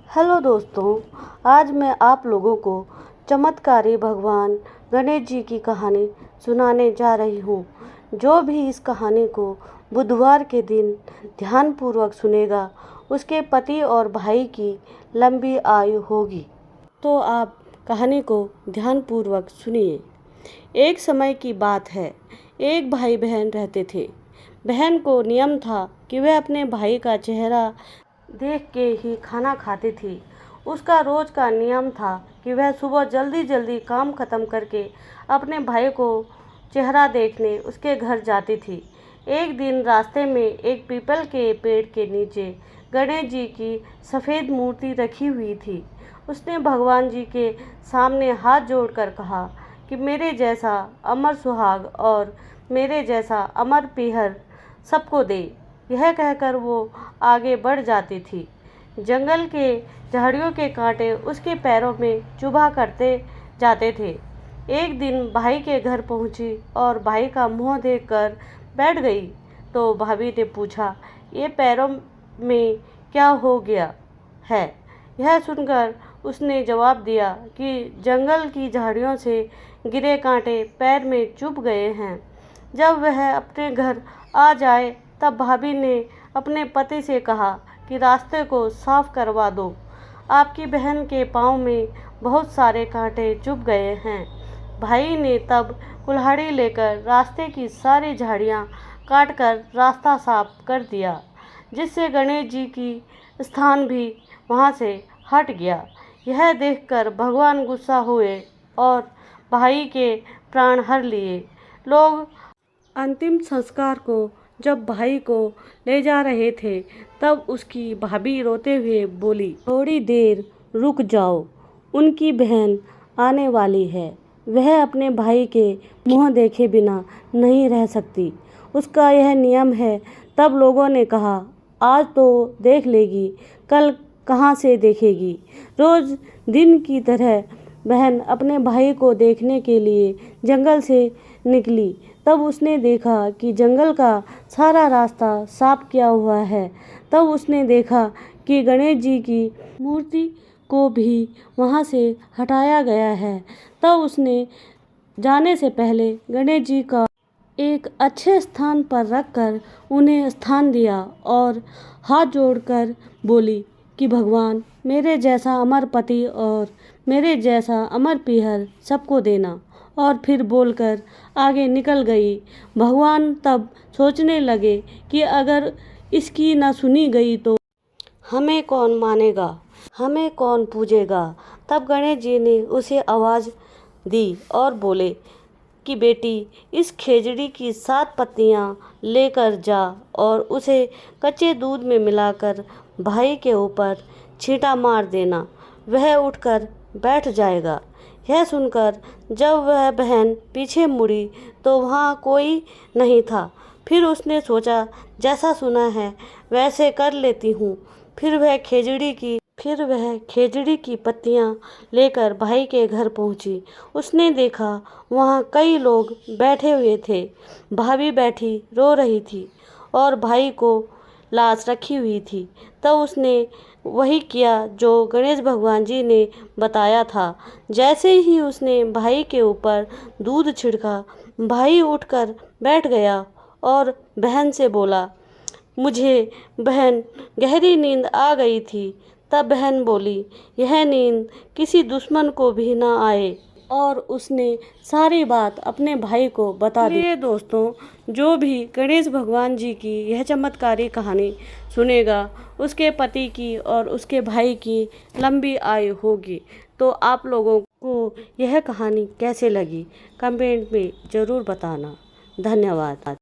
Hello दोस्तों, आज मैं आप लोगों को चमत्कारी भगवान गणेश जी की कहानी सुनाने जा रही हूँ। जो भी इस कहानी को बुधवार के दिन ध्यानपूर्वक सुनेगा, उसके पति और भाई की लंबी आयु होगी। तो आप कहानी को ध्यानपूर्वक सुनिए। एक समय की बात है, एक भाई बहन रहते थे। बहन को नियम था कि वह अपने भाई का चेहरा देख के ही खाना खाती थी। उसका रोज का नियम था कि वह सुबह जल्दी जल्दी काम खत्म करके अपने भाई को चेहरा देखने उसके घर जाती थी। एक दिन रास्ते में एक पीपल के पेड़ के नीचे गणेश जी की सफ़ेद मूर्ति रखी हुई थी। उसने भगवान जी के सामने हाथ जोड़कर कहा कि मेरे जैसा अमर सुहाग और मेरे जैसा अमर पीहर सबको दे। यह कहकर वो आगे बढ़ जाती थी। जंगल के झाड़ियों के कांटे उसके पैरों में चुभा करते जाते थे। एक दिन भाई के घर पहुंची और भाई का मुंह देखकर बैठ गई तो भाभी ने पूछा, ये पैरों में क्या हो गया है? यह सुनकर उसने जवाब दिया कि जंगल की झाड़ियों से गिरे कांटे पैर में चुभ गए हैं। जब वह अपने घर आ जाए तब भाभी ने अपने पति से कहा कि रास्ते को साफ करवा दो। आपकी बहन के पाँव में बहुत सारे कांटे चुभ गए हैं। भाई ने तब कुल्हाड़ी लेकर रास्ते की सारी झाड़ियाँ काटकर रास्ता साफ कर दिया, जिससे गणेश जी की स्थान भी वहाँ से हट गया। यह देखकर भगवान गुस्सा हुए और भाई के प्राण हर लिए। लोग अंतिम संस्कार को जब भाई को ले जा रहे थे तब उसकी भाभी रोते हुए बोली, थोड़ी देर रुक जाओ, उनकी बहन आने वाली है। वह अपने भाई के मुंह देखे बिना नहीं रह सकती, उसका यह नियम है। तब लोगों ने कहा, आज तो देख लेगी, कल कहाँ से देखेगी। रोज दिन की तरह बहन अपने भाई को देखने के लिए जंगल से निकली। तब उसने देखा कि जंगल का सारा रास्ता साफ किया हुआ है। तब उसने देखा कि गणेश जी की मूर्ति को भी वहाँ से हटाया गया है। तब उसने जाने से पहले गणेश जी का एक अच्छे स्थान पर रखकर उन्हें स्थान दिया और हाथ जोड़कर बोली कि भगवान मेरे जैसा अमर पति और मेरे जैसा अमर पीहर सबको देना। और फिर बोलकर आगे निकल गई। भगवान तब सोचने लगे कि अगर इसकी न सुनी गई तो हमें कौन मानेगा, हमें कौन पूजेगा। तब गणेश जी ने उसे आवाज़ दी और बोले कि बेटी, इस खेजड़ी की 7 पत्तियां लेकर जा और उसे कच्चे दूध में मिलाकर भाई के ऊपर छींटा मार देना, वह उठकर बैठ जाएगा। यह सुनकर जब वह बहन पीछे मुड़ी तो वहाँ कोई नहीं था। फिर उसने सोचा, जैसा सुना है वैसे कर लेती हूँ। फिर वह खेजड़ी की पत्तियाँ लेकर भाई के घर पहुँची। उसने देखा वहाँ कई लोग बैठे हुए थे। भाभी बैठी रो रही थी और भाई को लाश रखी हुई थी। तब उसने वही किया जो गणेश भगवान जी ने बताया था। जैसे ही उसने भाई के ऊपर दूध छिड़का, भाई उठकर बैठ गया और बहन से बोला, मुझे बहन गहरी नींद आ गई थी। तब बहन बोली, यह नींद किसी दुश्मन को भी ना आए। और उसने सारी बात अपने भाई को बता दी। ये दोस्तों, जो भी गणेश भगवान जी की यह चमत्कारी कहानी सुनेगा, उसके पति की और उसके भाई की लंबी आयु होगी। तो आप लोगों को यह कहानी कैसे लगी, कमेंट में ज़रूर बताना। धन्यवाद।